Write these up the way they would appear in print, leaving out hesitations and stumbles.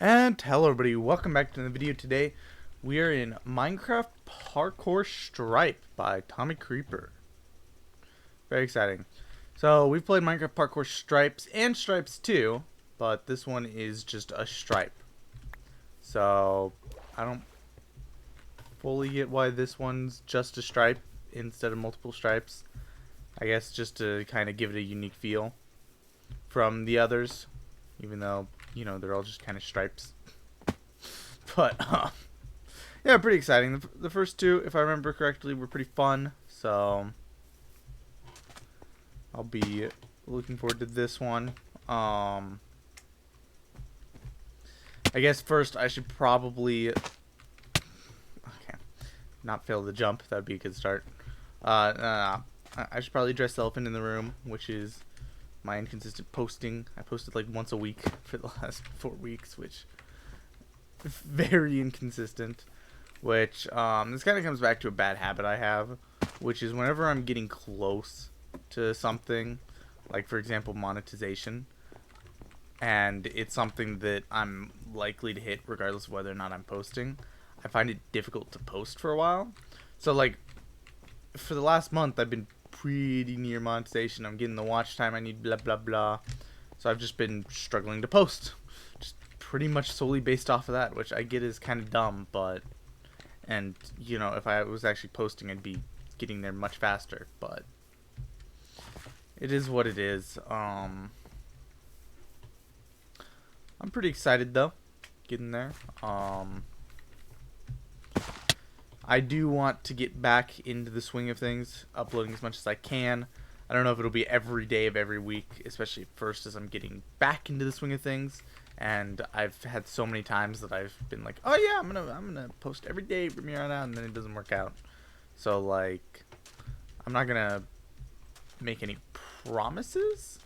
And hello everybody, welcome back to the video. Today we are in Minecraft Parkour Stripe by Tommy Creeper. Very exciting. So we've played Minecraft Parkour Stripes and Stripes too, but this one is just a stripe. So I don't fully get why this one's just a stripe instead of multiple stripes. I guess just to kind of give it a unique feel from the others, even though, you know, they're all just kind of stripes. But yeah, pretty exciting. The first two, if I remember correctly, were pretty fun, so I'll be looking forward to this one. I guess first I should probably not fail the jump. That would be a good start. I should probably address the elephant in the room, which is my inconsistent posting. I posted like once a week for the last 4 weeks, which is very inconsistent. Which this kind of comes back to a bad habit I have, which is whenever I'm getting close to something, like for example monetization, and it's something that I'm likely to hit regardless of whether or not I'm posting, I find it difficult to post for a while. So like for the last month I've been pretty near monetization. I'm getting the watch time I need, blah blah blah. So I've just been struggling to post, just pretty much solely based off of that, which I get is kind of dumb, but and you know, if I was actually posting I'd be getting there much faster, but it is what it is. I'm pretty excited though, getting there. I do want to get back into the swing of things, uploading as much as I can. I don't know if it'll be every day of every week, especially at first as I'm getting back into the swing of things. And I've had so many times that I've been like, oh yeah, I'm gonna post every day from here on out, and then it doesn't work out. So like, I'm not gonna make any promises,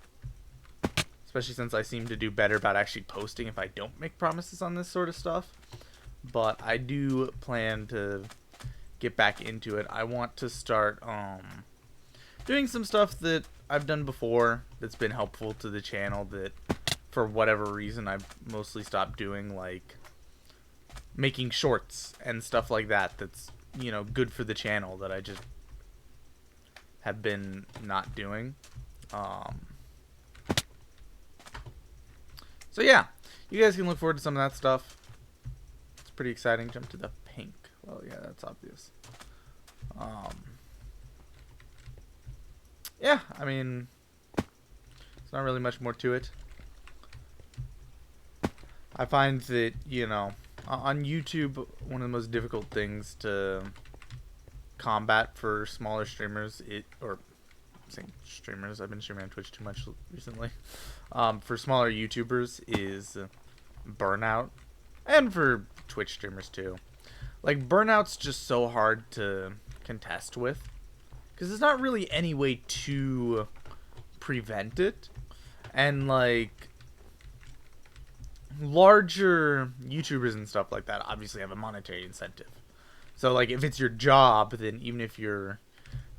especially since I seem to do better about actually posting if I don't make promises on this sort of stuff. But I do plan to get back into it. I want to start doing some stuff that I've done before that's been helpful to the channel that for whatever reason I've mostly stopped doing, like making shorts and stuff like that that's, you know, good for the channel that I just have been not doing. So yeah, you guys can look forward to some of that stuff. It's pretty exciting. Jump to the pink. Well, yeah, that's obvious. Yeah, I mean, it's not really much more to it. I find that, you know, on YouTube, one of the most difficult things to combat for smaller streamers, saying streamers, I've been streaming on Twitch too much recently, for smaller YouTubers is burnout, and for Twitch streamers too. Like, burnout's just so hard to contest with, because there's not really any way to prevent it, and like larger YouTubers and stuff like that obviously have a monetary incentive. So like if it's your job, then even if you're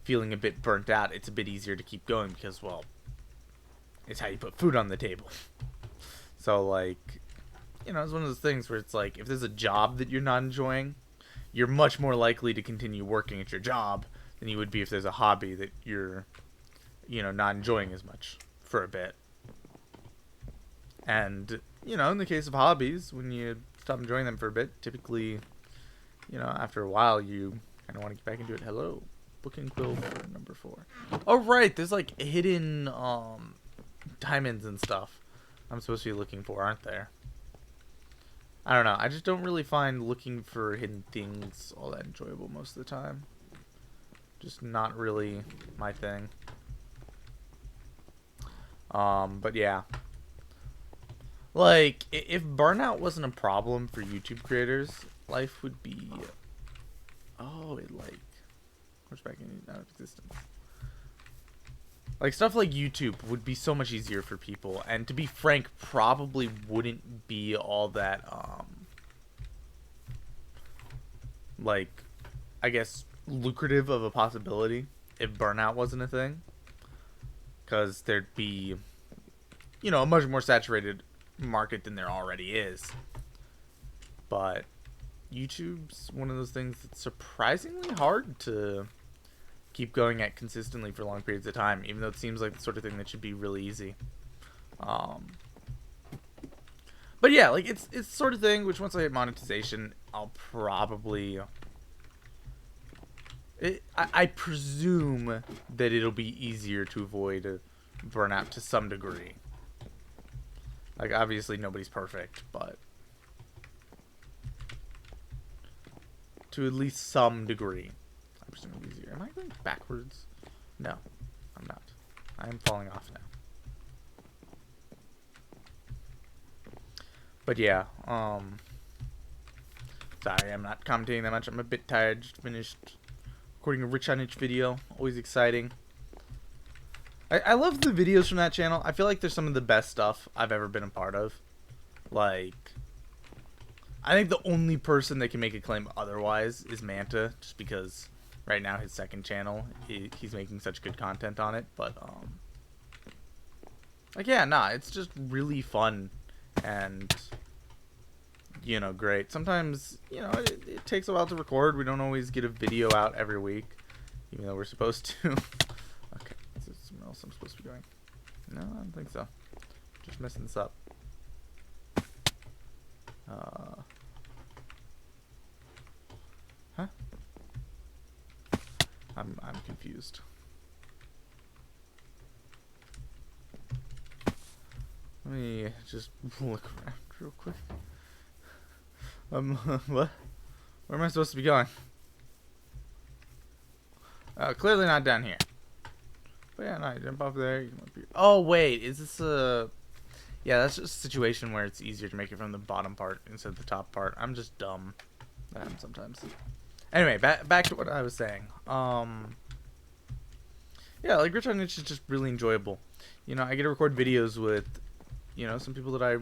feeling a bit burnt out, it's a bit easier to keep going because, well, it's how you put food on the table. So like, you know, it's one of those things where it's like if there's a job that you're not enjoying, you're much more likely to continue working at your job than you would be if there's a hobby that you're, you know, not enjoying as much for a bit. And, you know, in the case of hobbies, when you stop enjoying them for a bit, typically, you know, after a while, you kind of want to get back into it. Hello, booking quill for number 4. Oh, right, there's like hidden diamonds and stuff I'm supposed to be looking for, aren't there? I don't know. I just don't really find looking for hidden things all that enjoyable most of the time. Just not really my thing. But yeah. Like, if burnout wasn't a problem for YouTube creators, life would be... Oh, it like... Where's back in out of existence? Like, stuff like YouTube would be so much easier for people, and to be frank, probably wouldn't be all that, like, I guess, lucrative of a possibility if burnout wasn't a thing. Because there'd be, you know, a much more saturated market than there already is. But YouTube's one of those things that's surprisingly hard to keep going at consistently for long periods of time, even though it seems like the sort of thing that should be really easy. But yeah, like it's the sort of thing which once I hit monetization, I'll probably I presume that it'll be easier to avoid burnout to some degree. Like, obviously nobody's perfect, but to at least some degree, I presume it'll be easier. Am I going backwards? No, I'm not. I am falling off now. But yeah, sorry, I'm not commentating that much. I'm a bit tired. Just finished recording a Rich on Itch video. Always exciting. I love the videos from that channel. I feel like they're some of the best stuff I've ever been a part of. Like, I think the only person that can make a claim otherwise is Manta, just because right now his second channel, he's making such good content on it. But, like, yeah, nah, it's just really fun and, you know, great. Sometimes, you know, it takes a while to record. We don't always get a video out every week, even though we're supposed to. Okay, is there somewhere else I'm supposed to be going? No, I don't think so. Just messing this up. Huh? I'm confused. Let me just look around real quick. What? Where am I supposed to be going? Clearly not down here. But yeah, no, you jump off there. You come up here. Oh, wait, is this a... Yeah, that's just a situation where it's easier to make it from the bottom part instead of the top part. I'm just dumb. That happens sometimes. Anyway, back to what I was saying. Yeah, like, Rich on Itch is just really enjoyable. You know, I get to record videos with, you know, some people that I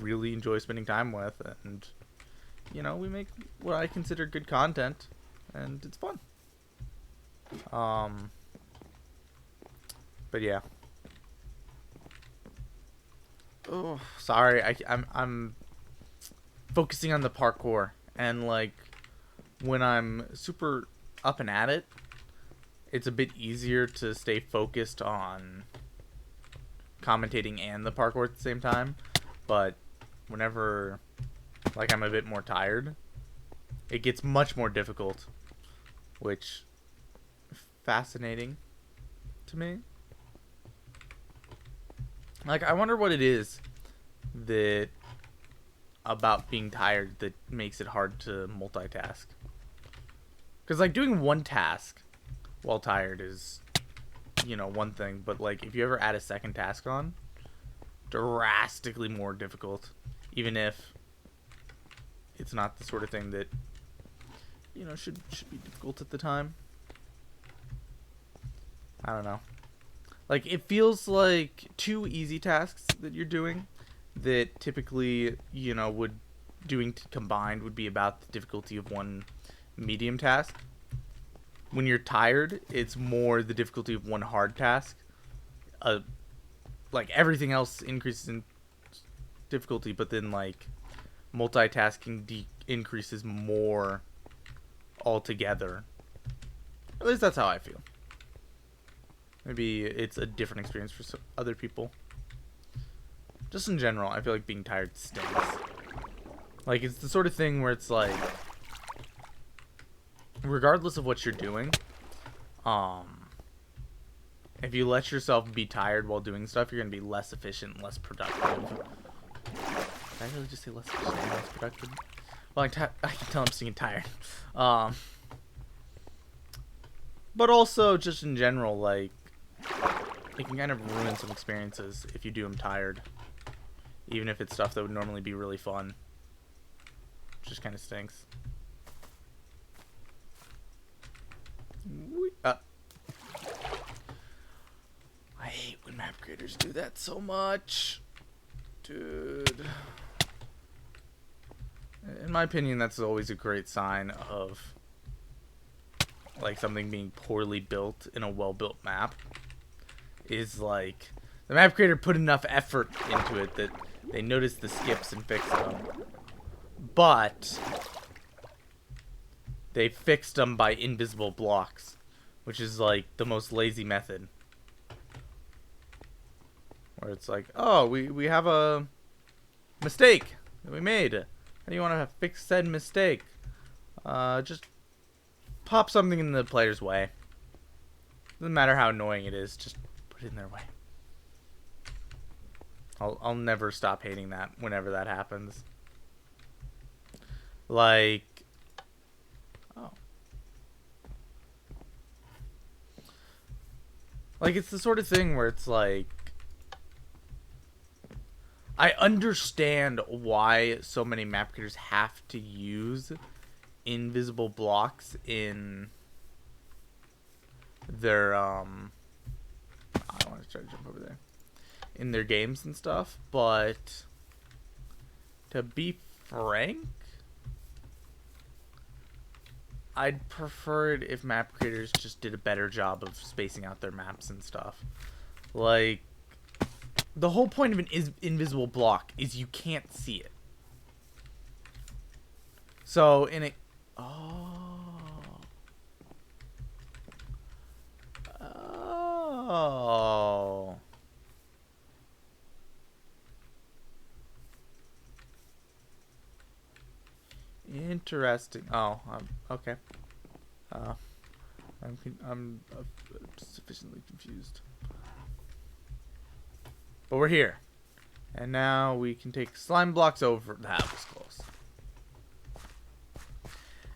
really enjoy spending time with, and, you know, we make what I consider good content, and it's fun. But yeah. Oh, sorry. I'm focusing on the parkour, and like when I'm super up and at it, it's a bit easier to stay focused on commentating and the parkour at the same time. But whenever like I'm a bit more tired, it gets much more difficult, which fascinating to me. Like, I wonder what it is that about being tired that makes it hard to multitask. Because, like, doing one task while tired is, you know, one thing. But, like, if you ever add a second task on, drastically more difficult. Even if it's not the sort of thing that, you know, should be difficult at the time. I don't know. Like, it feels like two easy tasks that you're doing that typically, you know, doing combined would be about the difficulty of one medium task. When you're tired, it's more the difficulty of one hard task. Like, everything else increases in difficulty, but then, like, multitasking increases more altogether. At least that's how I feel. Maybe it's a different experience for some other people. Just in general, I feel like being tired stinks. Like, it's the sort of thing where it's like, regardless of what you're doing, if you let yourself be tired while doing stuff, you're going to be less efficient and less productive. Did I really just say less efficient and less productive? Well, I can tell I'm singing tired. But also, just in general, like, it can kind of ruin some experiences if you do them tired. Even if it's stuff that would normally be really fun. Just kind of stinks. I hate when map creators do that so much. Dude. In my opinion, that's always a great sign of, like, something being poorly built in a well-built map. Is like the map creator put enough effort into it that they notice the skips and fix them. but they fixed them by invisible blocks, which is like the most lazy method. Where it's like, oh, we have a mistake that we made. How do you want to fix said mistake? Just pop something in the player's way. Doesn't matter how annoying it is, just put it in their way. I'll never stop hating that whenever that happens. Like, oh. Like, it's the sort of thing where it's like, I understand why so many map creators have to use invisible blocks in their, I don't want to try to jump over there. In their games and stuff, but to be frank, I'd prefer it if map creators just did a better job of spacing out their maps and stuff. Like, the whole point of an invisible block is you can't see it. So, in a... Oh. Interesting. Oh, okay. I'm sufficiently confused. But we're here. And now we can take slime blocks over. That was close.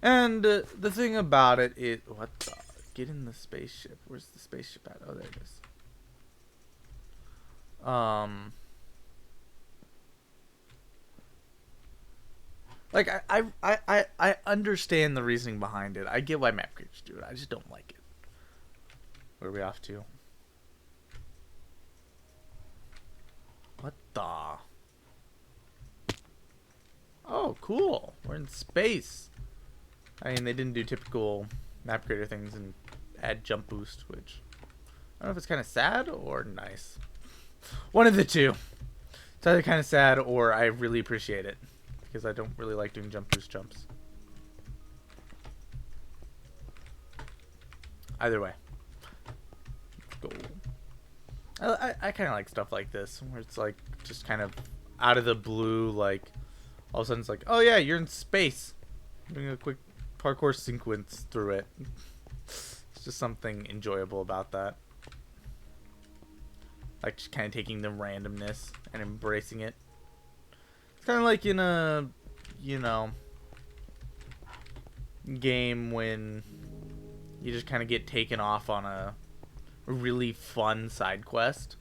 And the thing about it is... What the... Get in the spaceship. Where's the spaceship at? Oh, there it is. Like, I understand the reasoning behind it. I get why map creators do it. I just don't like it. Where are we off to? What the... Oh, cool. We're in space. I mean, they didn't do typical map creator things and add jump boost, which... I don't know if it's kind of sad or nice. One of the two. It's either kind of sad or I really appreciate it. Because I don't really like doing jump boost jumps. Either way. Go. I kind of like stuff like this. Where it's like just kind of out of the blue. Like all of a sudden it's like, oh yeah, you're in space. Doing a quick parkour sequence through it. It's just something enjoyable about that. Like just kind of taking the randomness and embracing it. It's kind of like in a, you know, game when you just kind of get taken off on a really fun side quest.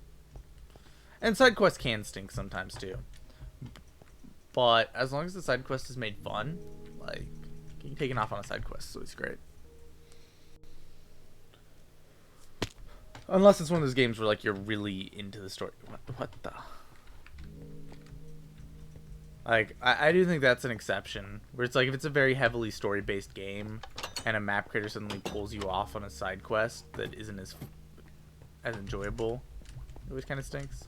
And side quests can stink sometimes too. But as long as the side quest is made fun, like, getting taken off on a side quest is always great. Unless it's one of those games where, like, you're really into the story. What the... Like, I do think that's an exception. Where it's like, if it's a very heavily story-based game, and a map creator suddenly pulls you off on a side quest that isn't as enjoyable, it always kind of stinks.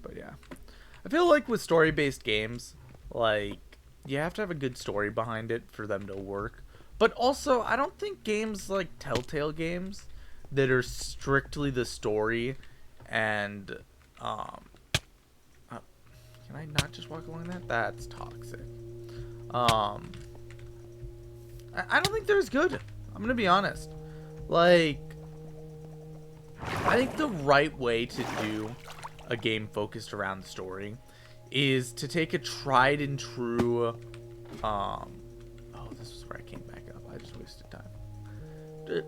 But yeah. I feel like with story-based games, like, you have to have a good story behind it for them to work. But also, I don't think games like Telltale games that are strictly the story and, can I not just walk along that? That's toxic. I don't think they're as good. I'm gonna be honest. Like, I think the right way to do a game focused around the story is to take a tried and true, oh, this is where I came back up. I just wasted time.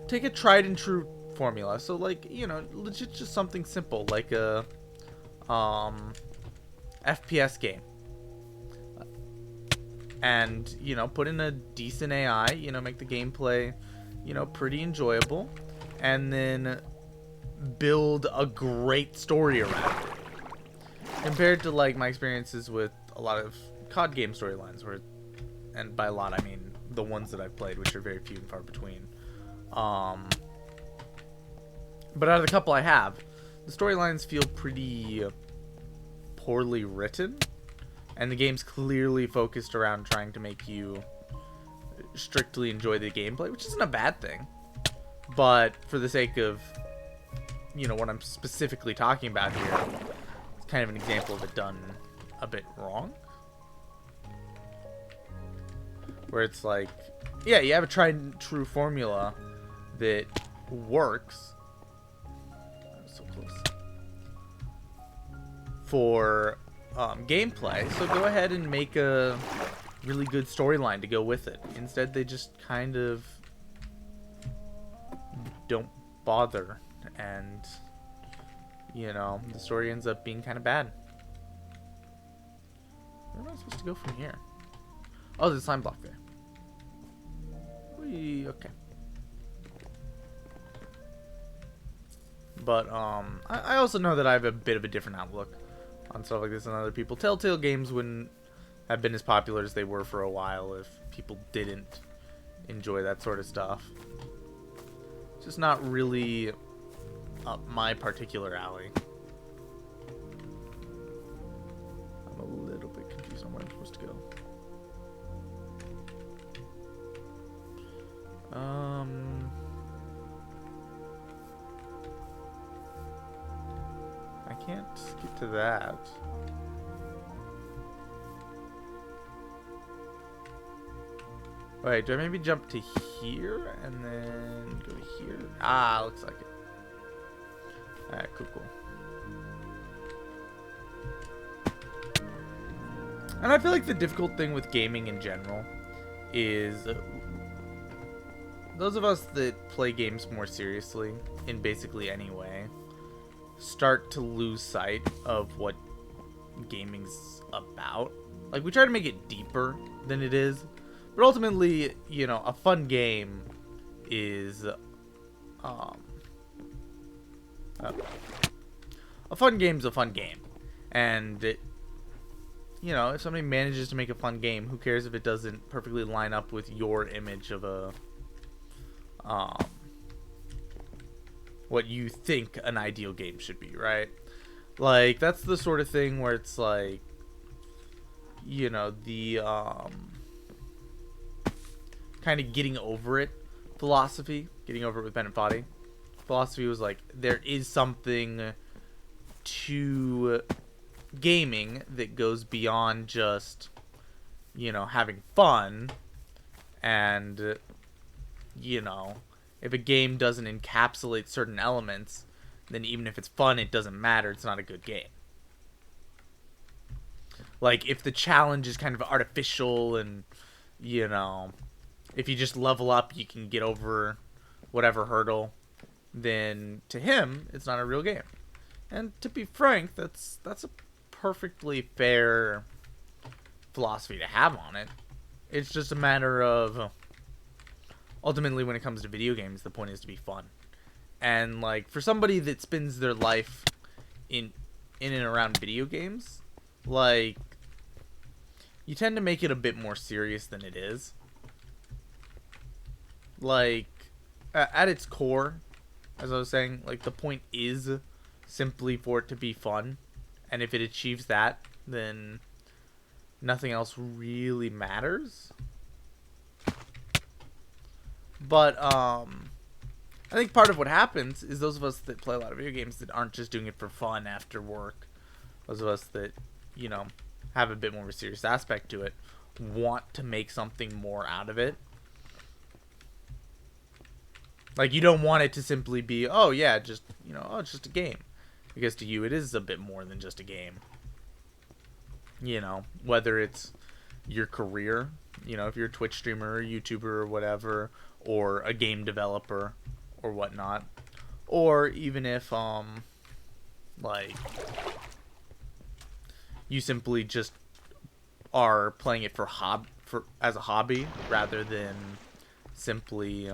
Take a tried and true formula. So, like, you know, legit just something simple, like a, FPS game. And, you know, put in a decent AI, you know, make the gameplay, you know, pretty enjoyable. And then build a great story around it. Compared to, like, my experiences with a lot of COD game storylines, where, and by a lot I mean the ones that I've played, which are very few and far between. But out of the couple I have, the storylines feel pretty poorly written, and the game's clearly focused around trying to make you strictly enjoy the gameplay, which isn't a bad thing. But for the sake of, you know, what I'm specifically talking about here, it's kind of an example of it done a bit wrong. Where it's like, yeah, you have a tried and true formula that works. So close. For gameplay, so go ahead and make a really good storyline to go with it. Instead, they just kind of don't bother, and you know, the story ends up being kind of bad. Where am I supposed to go from here? Oh, there's a slime block there. Okay. But I also know that I have a bit of a different outlook on stuff like this than other people. Telltale games wouldn't have been as popular as they were for a while if people didn't enjoy that sort of stuff. It's just not really up my particular alley. I'm a little bit confused on where I'm supposed to go. I can't get to that. Wait, do I maybe jump to here and then go to here? Ah, looks like it. Alright, cool. And I feel like the difficult thing with gaming in general is those of us that play games more seriously, in basically any way, start to lose sight of what gaming's about. Like, we try to make it deeper than it is, but ultimately, you know, a fun game is, a fun game's a fun game. And, you know, if somebody manages to make a fun game, who cares if it doesn't perfectly line up with your image of a, what you think an ideal game should be, right? Like, that's the sort of thing where it's like, you know, the kind of getting over it philosophy, getting over it with Ben and Foddy. Philosophy was like, there is something to gaming that goes beyond just, you know, having fun. And, you know, if a game doesn't encapsulate certain elements, then even if it's fun, it doesn't matter. It's not a good game. Like, if the challenge is kind of artificial and, you know, if you just level up, you can get over whatever hurdle, then to him, it's not a real game. And to be frank, that's a perfectly fair philosophy to have on it. It's just a matter of, ultimately, when it comes to video games, the point is to be fun. And, like, for somebody that spends their life in and around video games, like, you tend to make it a bit more serious than it is. Like, at its core, as I was saying, like, the point is simply for it to be fun. And if it achieves that, then nothing else really matters. But, I think part of what happens is those of us that play a lot of video games that aren't just doing it for fun after work, those of us that, you know, have a bit more of a serious aspect to it, want to make something more out of it. Like, you don't want it to simply be, oh yeah, just, you know, oh, it's just a game. Because to you, it is a bit more than just a game. You know, whether it's your career, you know, if you're a Twitch streamer or YouTuber or whatever, or a game developer or whatnot, or even if, like, you simply just are playing it as a hobby rather than simply,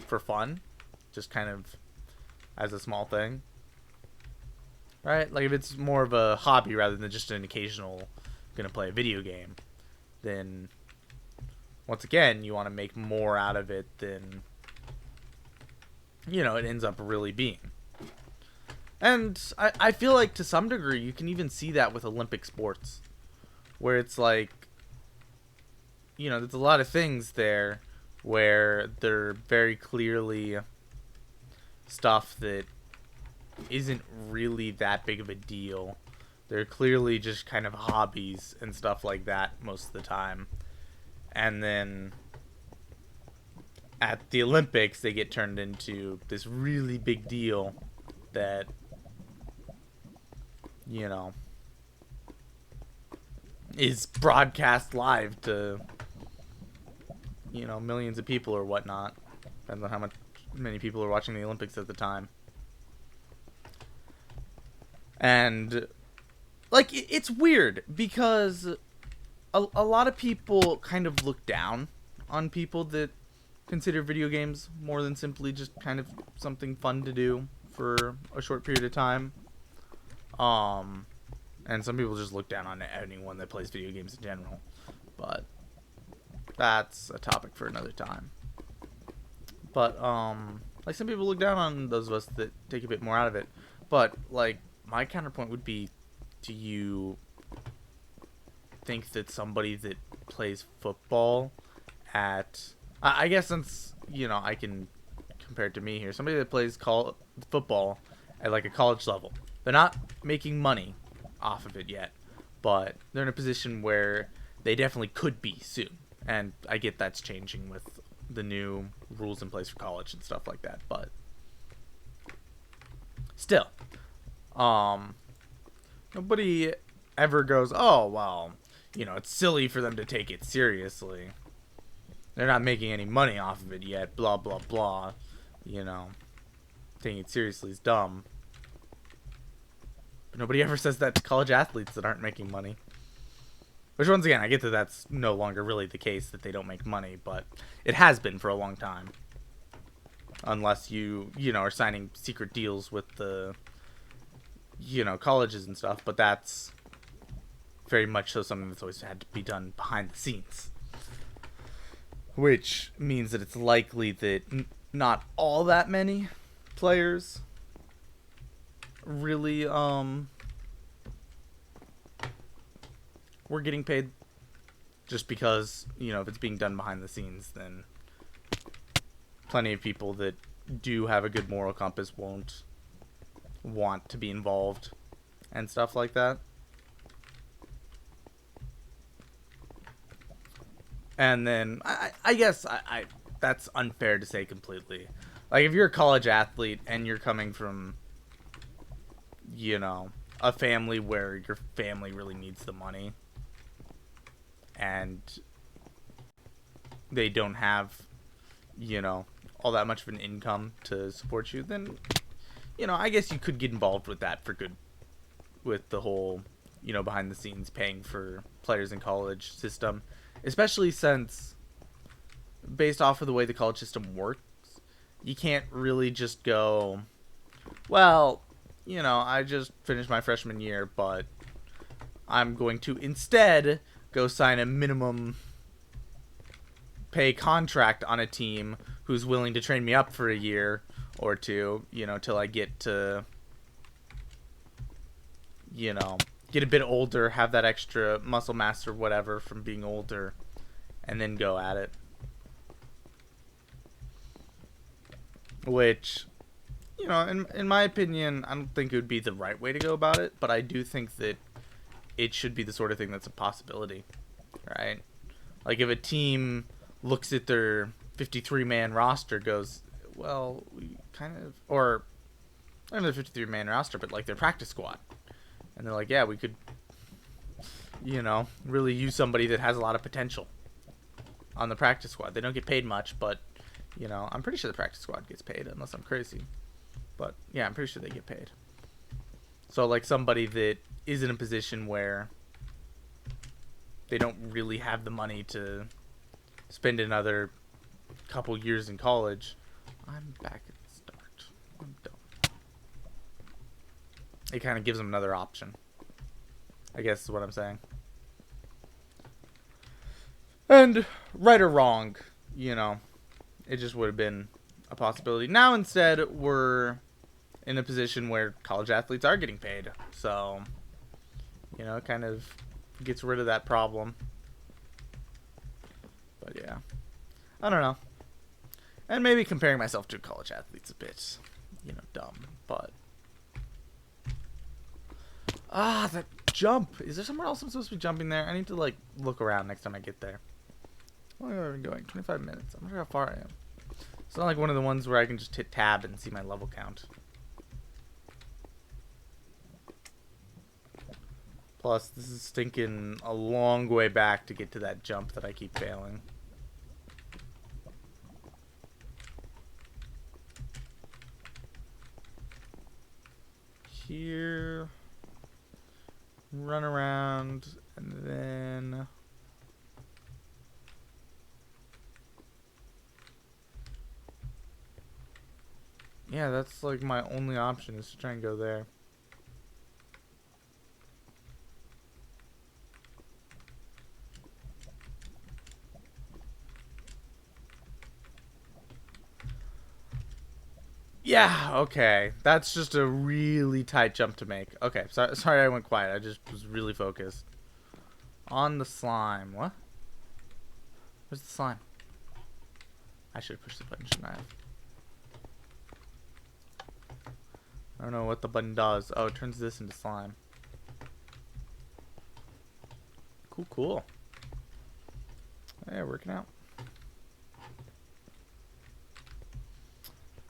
for fun, just kind of as a small thing, right? Like, if it's more of a hobby rather than just an occasional gonna play a video game, then once again, you want to make more out of it than, you know, it ends up really being. And I feel like to some degree you can even see that with Olympic sports, where it's like, you know, there's a lot of things there where they're very clearly stuff that isn't really that big of a deal. They're clearly just kind of hobbies and stuff like that most of the time. And then at the Olympics, they get turned into this really big deal that, you know, is broadcast live to, you know, millions of people or whatnot. Depends on how many people are watching the Olympics at the time. And, like, it's weird because a lot of people kind of look down on people that consider video games more than simply just kind of something fun to do for a short period of time. And some people just look down on anyone that plays video games in general. But that's a topic for another time. But, like, some people look down on those of us that take a bit more out of it. But, like, my counterpoint would be, do you think that somebody that plays football at... I guess since, you know, I can compare it to me here. Somebody that plays football at, like, a college level. They're not making money off of it yet. But they're in a position where they definitely could be soon. And I get that's changing with the new rules in place for college and stuff like that. But still, nobody ever goes, oh, well, you know, it's silly for them to take it seriously. They're not making any money off of it yet, blah, blah, blah. You know, taking it seriously is dumb. But nobody ever says that to college athletes that aren't making money. Which, once again, I get that that's no longer really the case, that they don't make money, but it has been for a long time. Unless you know, are signing secret deals with the, you know, colleges and stuff, but that's very much so something that's always had to be done behind the scenes. Which means that it's likely that not all that many players really, we're getting paid, just because, you know, if it's being done behind the scenes, then plenty of people that do have a good moral compass won't want to be involved and stuff like that. And then I guess I that's unfair to say completely. Like, if you're a college athlete and you're coming from, you know, a family where your family really needs the money, and they don't have, you know, all that much of an income to support you, then, you know, I guess you could get involved with that for good, with the whole, you know, behind the scenes paying for players in college system, especially since, based off of the way the college system works, you can't really just go, well, you know, I just finished my freshman year, but I'm going to instead go sign a minimum pay contract on a team who's willing to train me up for a year or two, you know, till I get to, you know, get a bit older, have that extra muscle mass or whatever from being older, and then go at it. Which, you know, in my opinion, I don't think it would be the right way to go about it, but I do think that it should be the sort of thing that's a possibility, right? Like, if a team looks at their 53-man roster, goes, well, we kind of, or not even their 53-man roster, but like their practice squad, and they're like, yeah, we could, you know, really use somebody that has a lot of potential on the practice squad. They don't get paid much, but, you know, I'm pretty sure the practice squad gets paid, unless I'm crazy. But yeah, I'm pretty sure they get paid. So, like, somebody that is in a position where they don't really have the money to spend another couple years in college. I'm back at the start. I'm done. It kind of gives them another option, I guess is what I'm saying. And right or wrong, you know, it just would have been a possibility. Now instead we're in a position where college athletes are getting paid. So, you know, it kind of gets rid of that problem. But yeah, I don't know. And maybe comparing myself to college athletes a bit, you know, dumb. But that jump. Is there somewhere else I'm supposed to be jumping there? I need to like look around next time I get there. How long have I been going? 25 minutes. I'm not sure how far I am. It's not like one of the ones where I can just hit tab and see my level count. Plus, this is stinking a long way back to get to that jump that I keep failing. Here. Run around, and then... yeah, that's like my only option is to try and go there. Yeah, okay. That's just a really tight jump to make. Okay, sorry I went quiet. I just was really focused. On the slime. What? Where's the slime? I should have pushed the button, shouldn't I have? I don't know what the button does. Oh, it turns this into slime. Cool, cool. Yeah, working out.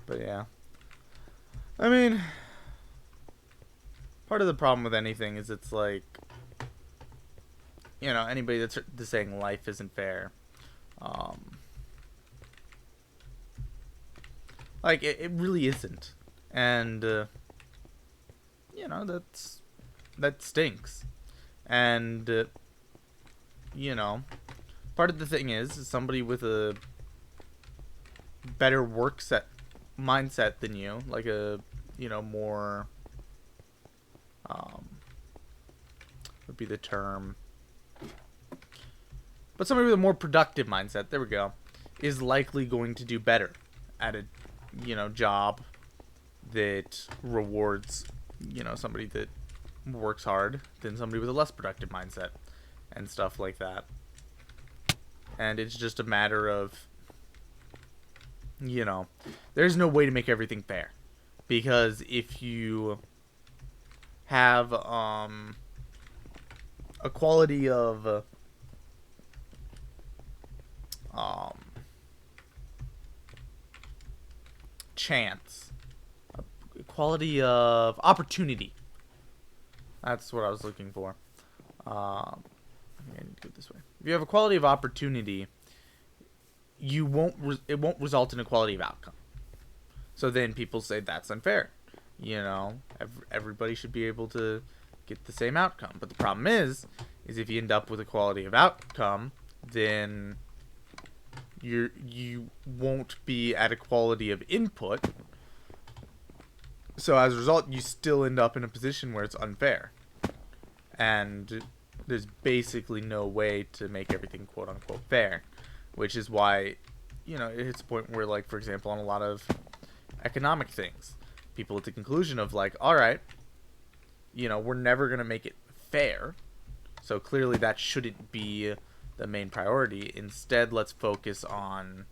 But yeah. I mean, part of the problem with anything is it's like, you know, anybody that's saying life isn't fair, like it really isn't, and you know, that stinks, and you know, part of the thing is somebody with a better mindset than you, like a, you know, more, would be the term, but somebody with a more productive mindset, there we go, is likely going to do better at a, you know, job that rewards, you know, somebody that works hard than somebody with a less productive mindset and stuff like that. And it's just a matter of, you know, there's no way to make everything fair, because if you have a quality of chance, a quality of opportunity, that's what I was looking for. I need to go this way. If you have a quality of opportunity, it won't result in a quality of outcome. So then people say that's unfair. You know, everybody should be able to get the same outcome. But the problem is if you end up with a quality of outcome, then you won't be at a quality of input. So as a result, you still end up in a position where it's unfair. And there's basically no way to make everything quote unquote fair. Which is why, you know, it hits a point where, like, for example, on a lot of economic things, people at the conclusion of, like, all right, you know, we're never going to make it fair, so clearly that shouldn't be the main priority. Instead, let's focus on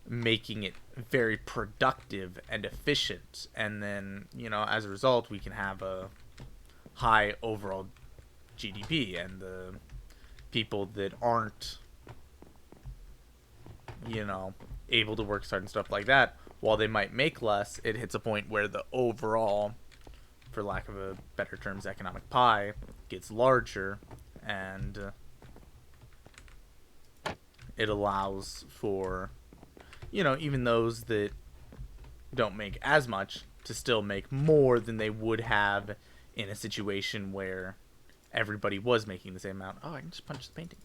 making it very productive and efficient, and then, you know, as a result, we can have a high overall GDP, and the people that aren't, you know, able to work hard and stuff like that, while they might make less, it hits a point where the overall, for lack of a better terms, economic pie gets larger, and it allows for, you know, even those that don't make as much to still make more than they would have in a situation where everybody was making the same amount. Oh, I can just punch the paintings.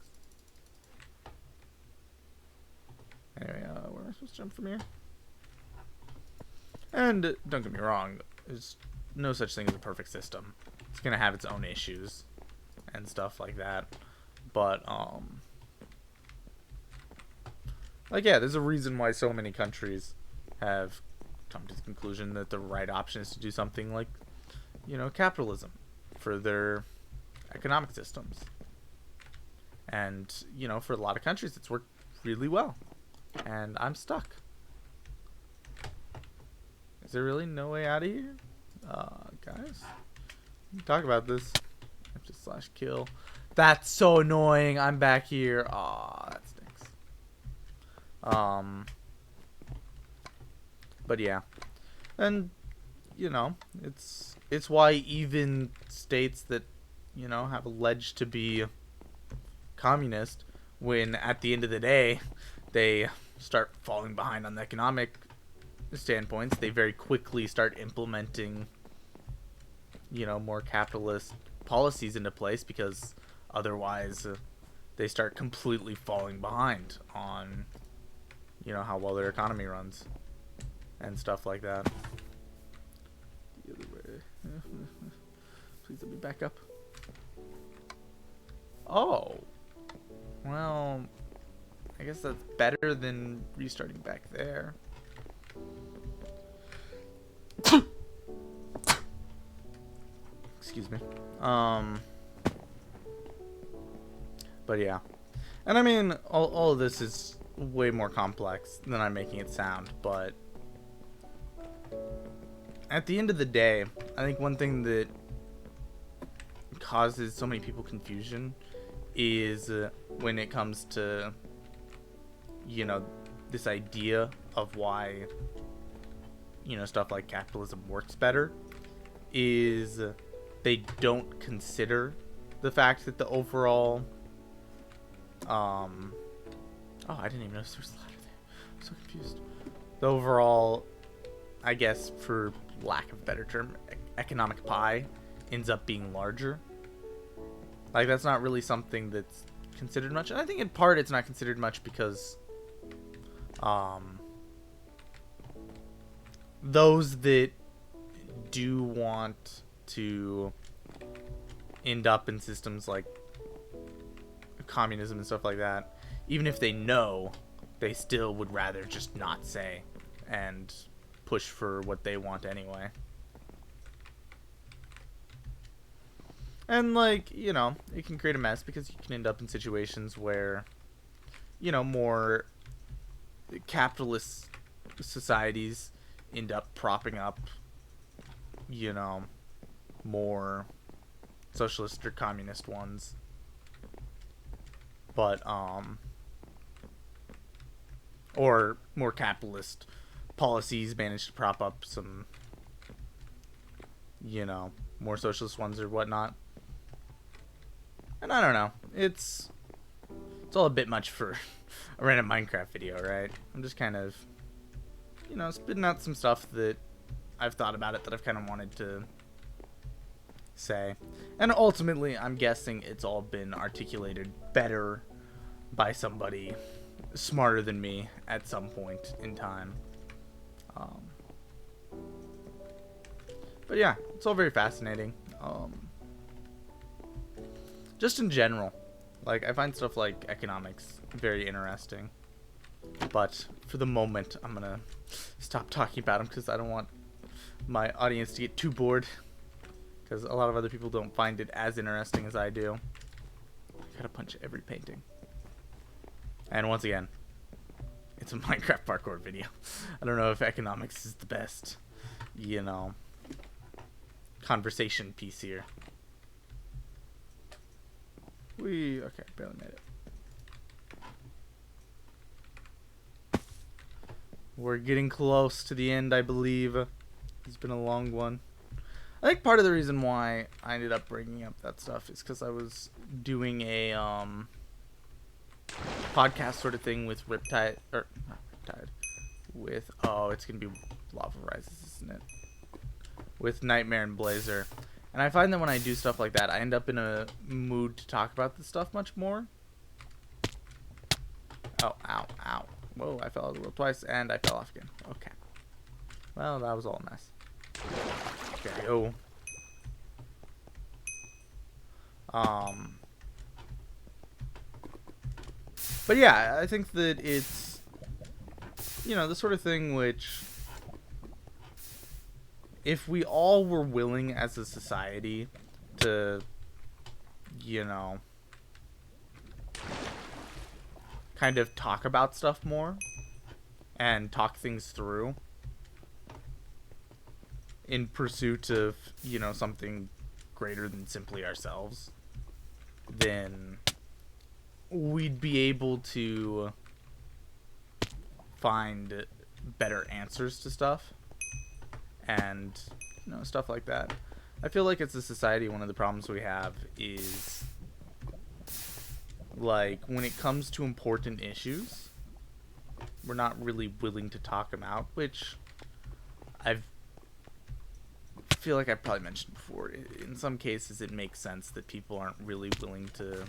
Anyway, where am I supposed to jump from here? And don't get me wrong, there's no such thing as a perfect system. It's gonna have its own issues and stuff like that. But like, yeah, there's a reason why so many countries have come to the conclusion that the right option is to do something like, you know, capitalism for their economic systems. And, you know, for a lot of countries, it's worked really well. And I'm stuck. Is there really no way out of here? Guys, talk about this. F/kill. That's so annoying. I'm back here. Aw, that stinks. But yeah. And, you know, it's why even states that, you know, have alleged to be communist, when at the end of the day they start falling behind on the economic standpoints, they very quickly start implementing, you know, more capitalist policies into place, because otherwise they start completely falling behind on, you know, how well their economy runs and stuff like that. The other way. Please let me back up. Oh, well, I guess that's better than restarting back there. Excuse me. But yeah. And I mean, all of this is way more complex than I'm making it sound, but at the end of the day, I think one thing that causes so many people confusion is when it comes to, you know, this idea of why, you know, stuff like capitalism works better, is they don't consider the fact that the overall oh, I didn't even notice there was a ladder there. I'm so confused. The overall, I guess, for lack of a better term, economic pie ends up being larger. Like, that's not really something that's considered much. And I think in part it's not considered much because those that do want to end up in systems like communism and stuff like that, even if they know, they still would rather just not say and push for what they want anyway. And, like, you know, it can create a mess because you can end up in situations where, you know, more capitalist societies end up propping up, you know, more socialist or communist ones. But, or more capitalist policies manage to prop up some, you know, more socialist ones or whatnot. And I don't know, it's all a bit much for a random Minecraft video, right? I'm just kind of, you know, spitting out some stuff that I've thought about it, that I've kind of wanted to say. And ultimately, I'm guessing it's all been articulated better by somebody smarter than me at some point in time. But yeah, it's all very fascinating. Just in general, like, I find stuff like economics very interesting. But for the moment, I'm gonna stop talking about them because I don't want my audience to get too bored, because a lot of other people don't find it as interesting as I do. I gotta punch every painting. And once again, it's a Minecraft parkour video. I don't know if economics is the best, you know, conversation piece here. Okay, barely made it. We're getting close to the end, I believe. It's been a long one. I think part of the reason why I ended up bringing up that stuff is because I was doing a podcast sort of thing with Riptide, or not Riptide, with, oh, it's gonna be Lava Rises, isn't it? With Nightmare and Blazer. And I find that when I do stuff like that, I end up in a mood to talk about this stuff much more. Oh, ow, ow. Whoa, I fell out of the world twice, and I fell off again. Okay. Well, that was all a mess. Okay, oh. But yeah, I think that it's, you know, the sort of thing which if we all were willing as a society to, you know, kind of talk about stuff more and talk things through in pursuit of, you know, something greater than simply ourselves, then we'd be able to find better answers to stuff and, you know, stuff like that. I feel like as a society, one of the problems we have is, like, when it comes to important issues, we're not really willing to talk them out, which I feel like I've probably mentioned before. In some cases, it makes sense that people aren't really willing to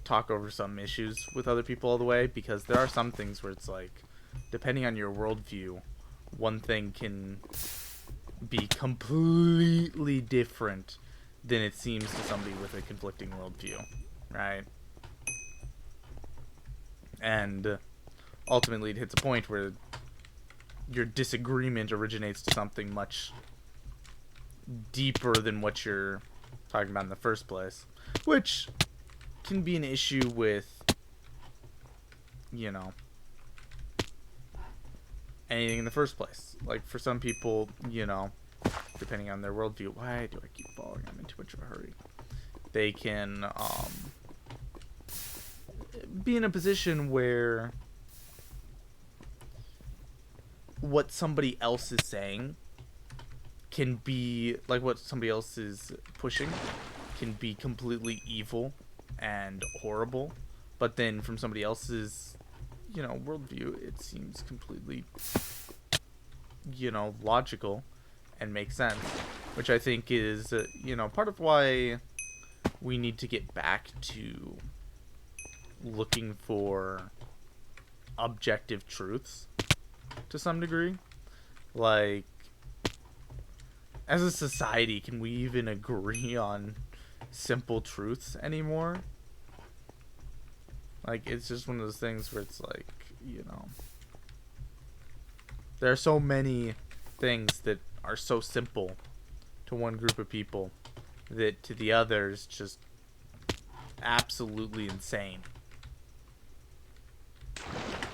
talk over some issues with other people all the way, because there are some things where it's like, depending on your worldview, one thing can be completely different than it seems to somebody with a conflicting worldview, right? And ultimately it hits a point where your disagreement originates to something much deeper than what you're talking about in the first place, which can be an issue with, you know, anything in the first place. Like, for some people, you know, depending on their worldview, why do I keep falling? I'm in too much of a hurry. They can be in a position where what somebody else is saying can be, like, what somebody else is pushing can be completely evil and horrible, but then from somebody else's, you know, worldview, it seems completely, you know, logical and makes sense, which I think is, you know, part of why we need to get back to looking for objective truths to some degree. Like, as a society, can we even agree on simple truths anymore? Like, it's just one of those things where it's like, you know, there are so many things that are so simple to one group of people that to the others just absolutely insane.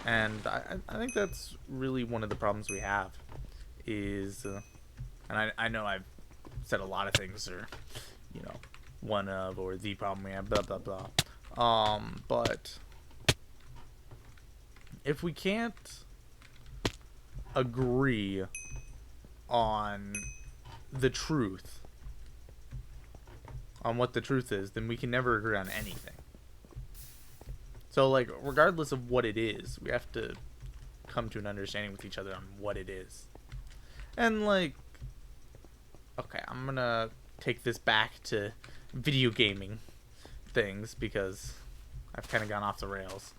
And I think that's really one of the problems we have is, and I know I've said a lot of things are, you know, one of, or the problem we have, blah, blah, blah. But if we can't agree on the truth, on what the truth is, then we can never agree on anything. So, like, regardless of what it is, we have to come to an understanding with each other on what it is. And, like, okay, I'm gonna take this back to video gaming things because I've kind of gone off the rails.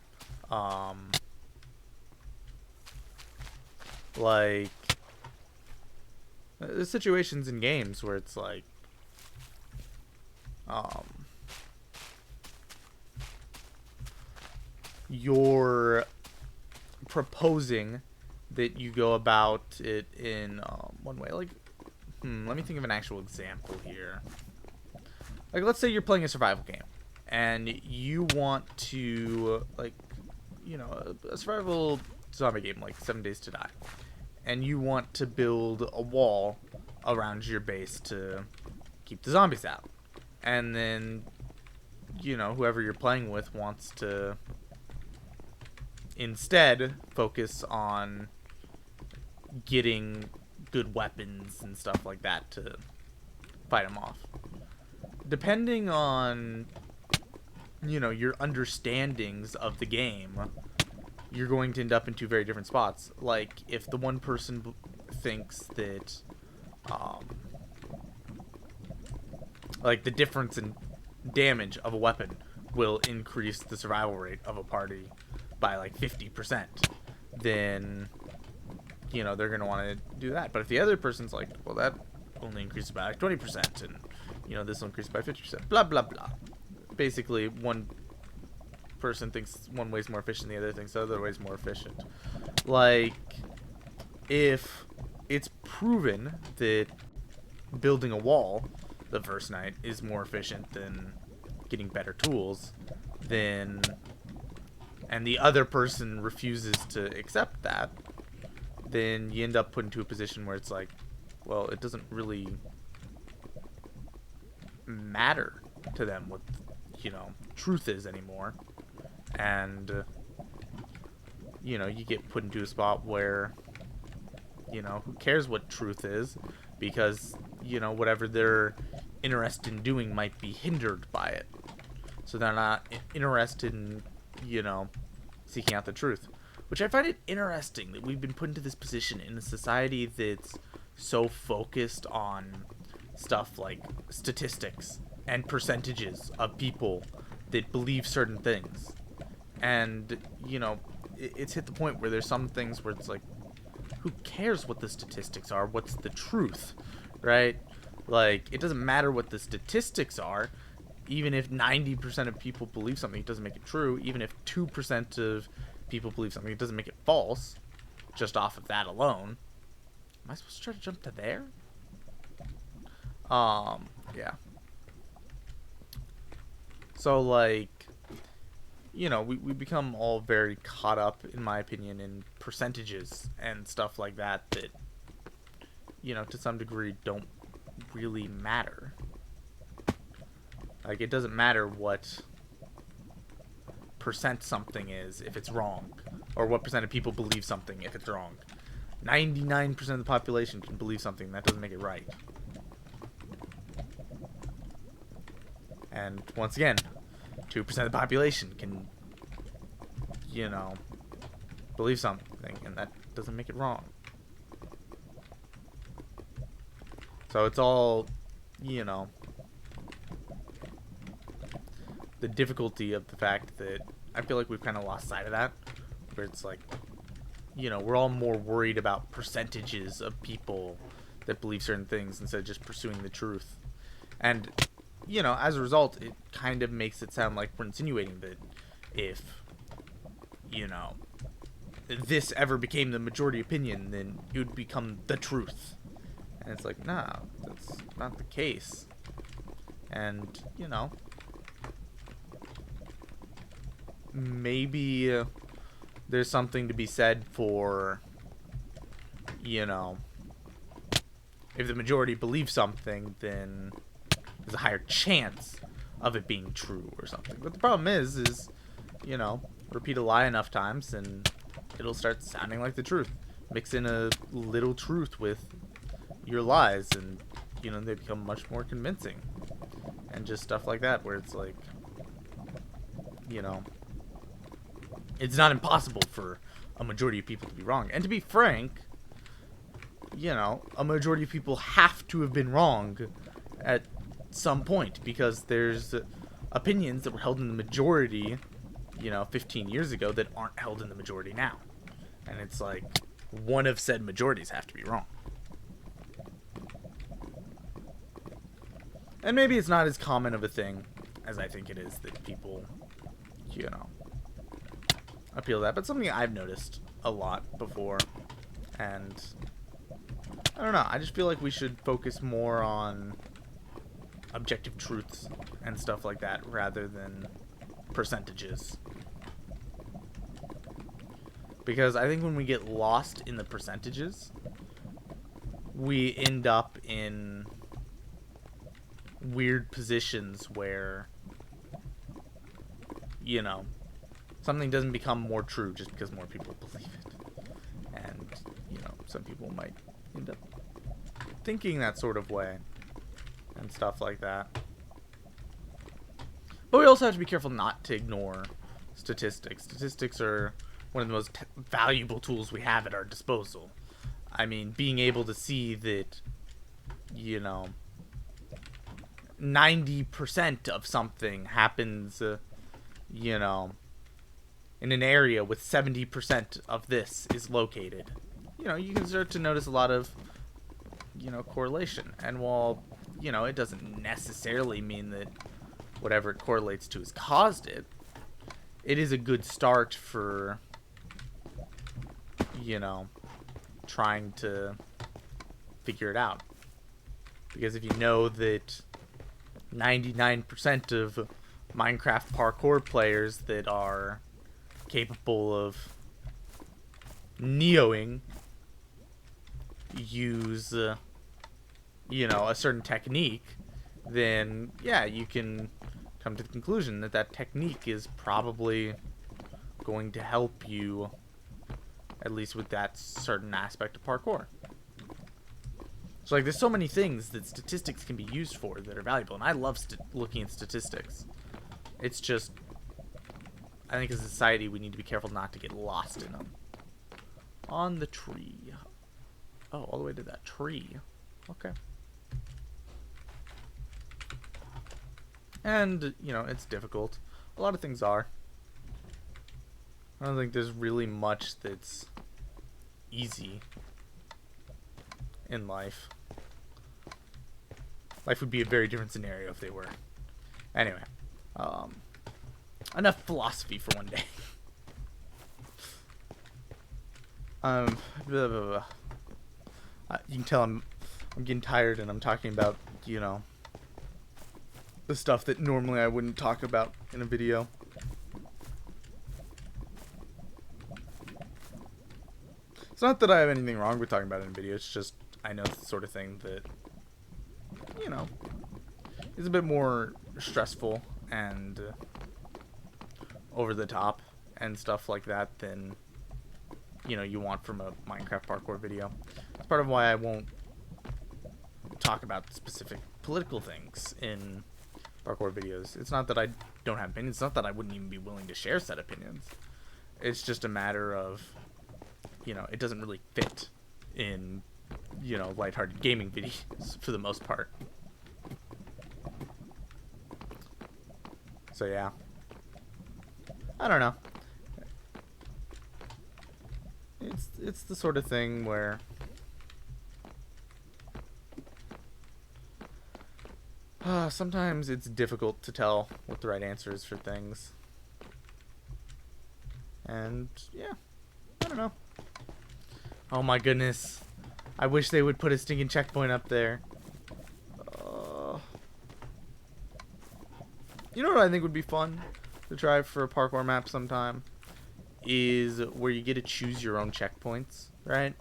Like, there's situations in games where it's like, you're proposing that you go about it in one way. Like, let me think of an actual example here. Like, let's say you're playing a survival game, and you want to, like, you know, a survival zombie game, like 7 Days to Die, and you want to build a wall around your base to keep the zombies out. And then, you know, whoever you're playing with wants to instead focus on getting good weapons and stuff like that to fight them off. Depending on, you know, your understandings of the game, you're going to end up in two very different spots. Like, if the one person thinks that, like, the difference in damage of a weapon will increase the survival rate of a party by, like, 50%, then, you know, they're going to want to do that. But if the other person's like, well, that only increases by, like, 20%, and, you know, this will increase by 50%, blah, blah, blah. Basically, one person thinks one way's more efficient, the other thinks the other way's more efficient. Like, if it's proven that building a wall the first night is more efficient than getting better tools, then, and the other person refuses to accept that, then you end up put into a position where it's like, well, it doesn't really matter to them what, you know, truth is anymore. And, you know, you get put into a spot where, you know, who cares what truth is, because, you know, whatever they're interested in doing might be hindered by it. So they're not interested in, you know, seeking out the truth. Which I find it interesting that we've been put into this position in a society that's so focused on stuff like statistics and percentages of people that believe certain things. And, you know, it's hit the point where there's some things where it's like, who cares what the statistics are? What's the truth, right? Like, it doesn't matter what the statistics are. Even if 90% of people believe something, it doesn't make it true. Even if 2% of people believe something, it doesn't make it false. Just off of that alone. Am I supposed to try to jump to there? Yeah. So, like, you know, we become all very caught up, in my opinion, in percentages and stuff like that that, you know, to some degree don't really matter. Like, it doesn't matter what percent something is if it's wrong, or what percent of people believe something if it's wrong. 99% of the population can believe something. That doesn't make it right. And once again, 2% of the population can, you know, believe something, and that doesn't make it wrong. So it's all, you know, the difficulty of the fact that I feel like we've kind of lost sight of that, where it's like, you know, we're all more worried about percentages of people that believe certain things instead of just pursuing the truth. And, you know, as a result, it kind of makes it sound like we're insinuating that if, you know, this ever became the majority opinion, then it would become the truth. And it's like, nah, that's not the case. And, you know, maybe there's something to be said for, you know, if the majority believes something, then there's a higher chance of it being true or something. But the problem is, you know, repeat a lie enough times and it'll start sounding like the truth. Mix in a little truth with your lies and, you know, they become much more convincing. And just stuff like that where it's like, you know, it's not impossible for a majority of people to be wrong. And to be frank, you know, a majority of people have to have been wrong at some point, because there's opinions that were held in the majority, you know, 15 years ago that aren't held in the majority now. And it's like, one of said majorities have to be wrong. And maybe it's not as common of a thing as I think it is that people, you know, appeal to that. But something I've noticed a lot before. And I don't know, I just feel like we should focus more on objective truths and stuff like that rather than percentages. Because I think when we get lost in the percentages, we end up in weird positions where, you know, something doesn't become more true just because more people believe it. And, you know, some people might end up thinking that sort of way and stuff like that. But we also have to be careful not to ignore statistics. Statistics are one of the most valuable tools we have at our disposal. I mean, being able to see that, you know, 90% of something happens, you know, in an area with 70% of this is located. You know, you can start to notice a lot of, you know, correlation. And while, you know, it doesn't necessarily mean that whatever it correlates to has caused it, it is a good start for, you know, trying to figure it out. Because if you know that 99% of Minecraft parkour players that are capable of neoing use, you know, a certain technique, then yeah, you can come to the conclusion that that technique is probably going to help you, at least with that certain aspect of parkour. So, like, there's so many things that statistics can be used for that are valuable, and I love looking at statistics. It's just, I think as a society, we need to be careful not to get lost in them. On the tree. Oh, all the way to that tree. Okay. And, you know, it's difficult. A lot of things are. I don't think there's really much that's easy in life. Life would be a very different scenario if they were. Anyway, enough philosophy for one day. Blah, blah, blah. You can tell I'm getting tired, and I'm talking about, you know, the stuff that normally I wouldn't talk about in a video. It's not that I have anything wrong with talking about it in a video. It's just I know it's the sort of thing that, you know, is a bit more stressful and over the top and stuff like that than, you know, you want from a Minecraft parkour video. That's part of why I won't talk about specific political things in parkour videos. It's not that I don't have opinions. It's not that I wouldn't even be willing to share said opinions. It's just a matter of, you know, it doesn't really fit in, you know, lighthearted gaming videos for the most part. So yeah, I don't know. It's the sort of thing where sometimes it's difficult to tell what the right answer is for things. And yeah, I don't know. Oh my goodness. I wish they would put a stinking checkpoint up there. You know what I think would be fun to try for a parkour map sometime? Is where you get to choose your own checkpoints, right?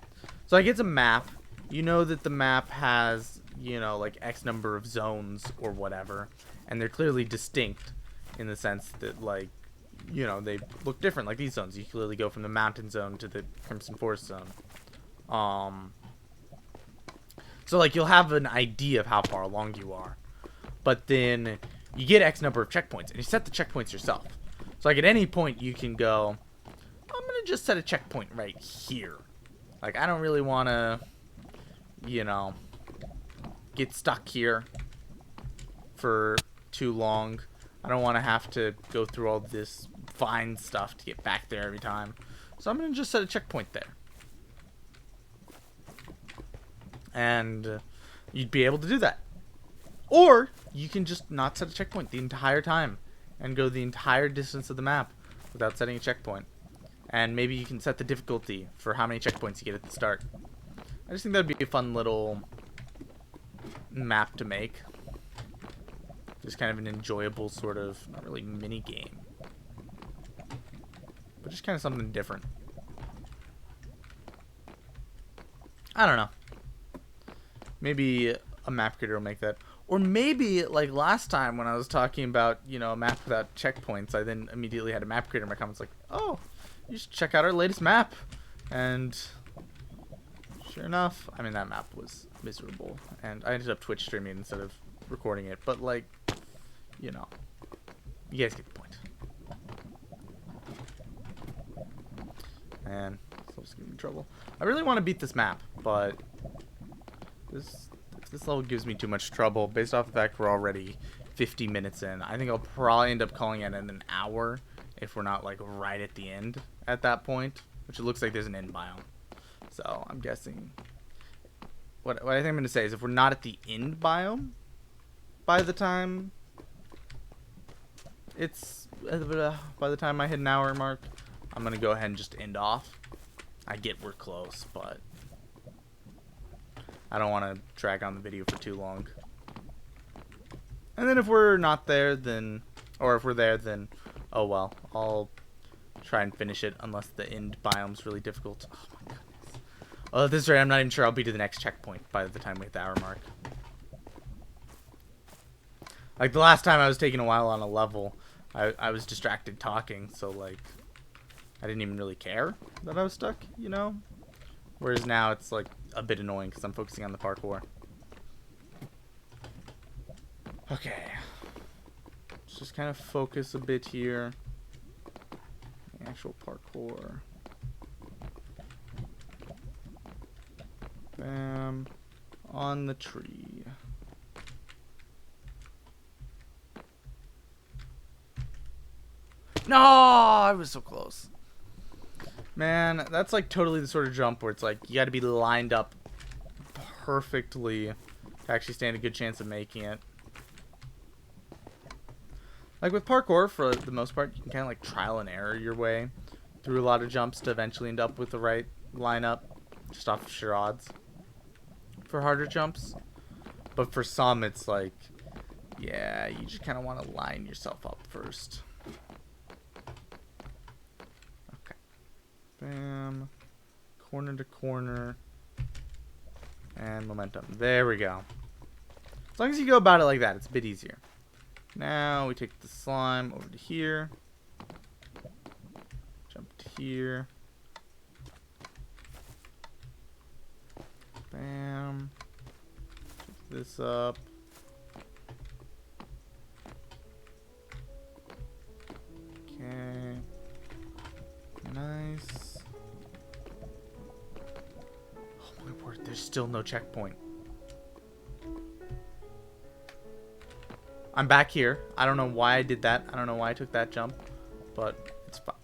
So like it's a map. You know that the map has, you know, like X number of zones or whatever. And they're clearly distinct in the sense that, like, you know, they look different. Like these zones, you clearly go from the mountain zone to the Crimson Forest zone. So like you'll have an idea of how far along you are, but then you get X number of checkpoints, and you set the checkpoints yourself. So like at any point you can go, I'm gonna just set a checkpoint right here. Like I don't really want to, you know, get stuck here for too long. I don't want to have to go through all this fine stuff to get back there every time. So I'm gonna just set a checkpoint there. And you'd be able to do that. Or you can just not set a checkpoint the entire time and go the entire distance of the map without setting a checkpoint. And maybe you can set the difficulty for how many checkpoints you get at the start. I just think that'd be a fun little map to make. Just kind of an enjoyable sort of, not really mini game, but just kind of something different. I don't know. Maybe a map creator will make that. Or maybe, like last time when I was talking about, you know, a map without checkpoints, I then immediately had a map creator in my comments like, oh, you should check out our latest map. And sure enough, I mean, that map was miserable. And I ended up Twitch streaming instead of recording it. But, like, you know, you guys get the point. Man, this gonna be trouble. I really want to beat this map, but if this level gives me too much trouble, based off the fact we're already 50 minutes in, I think I'll probably end up calling it in an hour if we're not, like, right at the end at that point, which it looks like there's an end biome. So I'm guessing what I think I'm going to say is if we're not at the end biome by the time it's by the time I hit an hour mark, I'm going to go ahead and just end off. I get we're close, but I don't want to drag on the video for too long. And then if we're not there, then, or if we're there, then, oh well, I'll try and finish it unless the end biome's really difficult. Oh my goodness. Oh, at this rate, I'm not even sure I'll be to the next checkpoint by the time we hit the hour mark. Like, the last time I was taking a while on a level, I was distracted talking, so, like, I didn't even really care that I was stuck, you know? Whereas now it's, like, a bit annoying because I'm focusing on the parkour. Okay. Let's just kind of focus a bit here. The actual parkour. Bam. On the tree. No, I was so close. Man, that's like totally the sort of jump where it's like you got to be lined up perfectly to actually stand a good chance of making it. Like with parkour, for the most part, you can kind of like trial and error your way through a lot of jumps to eventually end up with the right lineup, just off of sheer odds. For harder jumps, but for some, it's like, yeah, you just kind of want to line yourself up first. Okay. Bam. Corner to corner. And momentum. There we go. As long as you go about it like that, it's a bit easier. Now we take the slime over to here. Jump to here. Bam. Pick this up. Okay. Nice. Oh my word, there's still no checkpoint. I'm back here. I don't know why I did that. I don't know why I took that jump, but it's fine.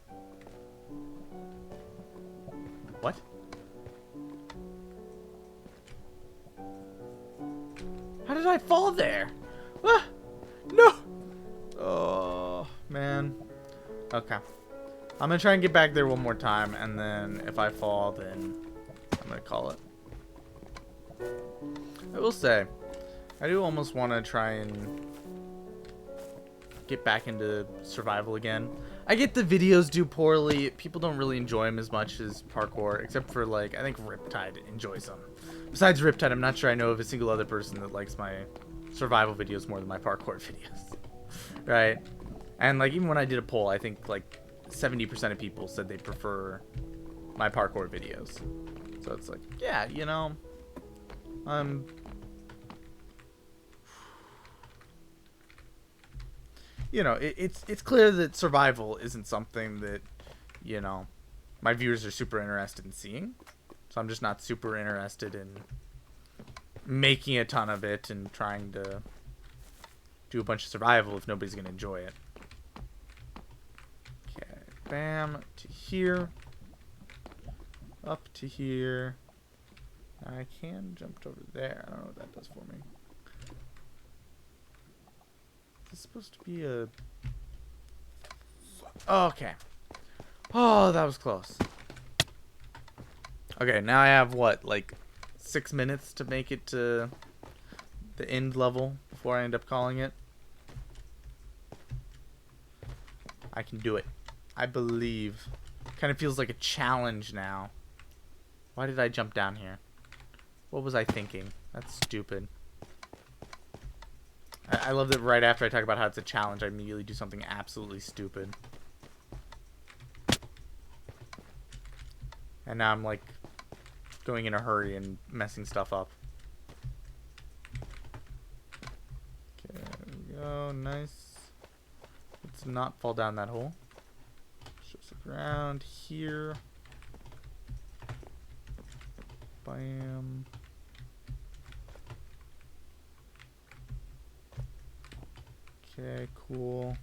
What? How did I fall there? Ah, no. Oh, man. Okay. I'm going to try and get back there one more time, and then if I fall, then I'm going to call it. I will say, I do almost want to try and get back into survival again. I get the videos do poorly. People don't really enjoy them as much as parkour, except for, like, I think Riptide enjoys them. Besides Riptide, I'm not sure I know of a single other person that likes my survival videos more than my parkour videos. Right? And, like, even when I did a poll, I think, like, 70% of people said they prefer my parkour videos. So it's like, yeah, you know, you know, it's clear that survival isn't something that, you know, my viewers are super interested in seeing. So I'm just not super interested in making a ton of it and trying to do a bunch of survival if nobody's going to enjoy it. Okay, bam, to here. Up to here. I can jump over there. I don't know what that does for me. Is this supposed to be a... Oh, okay. Oh, that was close. Okay, now I have, what, like 6 minutes to make it to the end level before I end up calling it. I can do it. I believe. Kind of feels like a challenge now. Why did I jump down here? What was I thinking? That's stupid. I love that right after I talk about how it's a challenge, I immediately do something absolutely stupid. And now I'm like going in a hurry and messing stuff up. Okay, there we go. Nice. Let's not fall down that hole. Just around here. Bam. Okay, cool.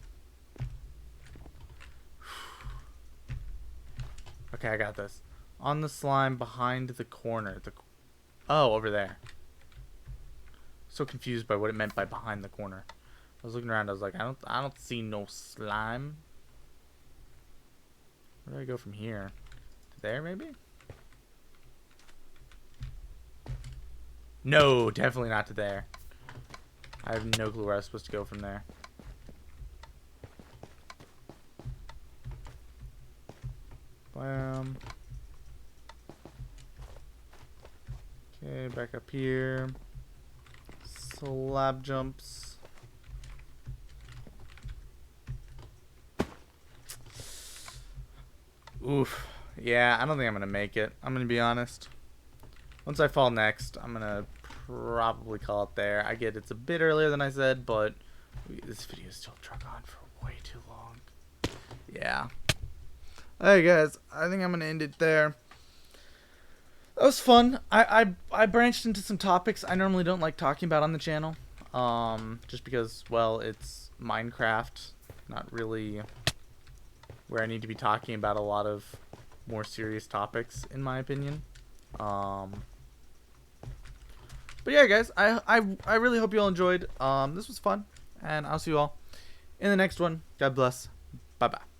Okay, I got this. On the slime behind the corner. Oh, over there. So confused by what it meant by behind the corner. I was looking around. I was like, I don't see no slime. Where do I go from here? To there, maybe? No, definitely not to there. I have no clue where I was supposed to go from there. Bam. Okay, back up here. Slab jumps. Oof. Yeah, I don't think I'm going to make it. I'm going to be honest. Once I fall next, I'm going to probably call it there. I get it's a bit earlier than I said, but this video still drug on for way too long. Yeah. Alright guys, I think I'm going to end it there. That was fun. I branched into some topics I normally don't like talking about on the channel. Just because, well, it's Minecraft. Not really where I need to be talking about a lot of more serious topics, in my opinion. But yeah, guys, I really hope you all enjoyed. This was fun, and I'll see you all in the next one. God bless. Bye-bye.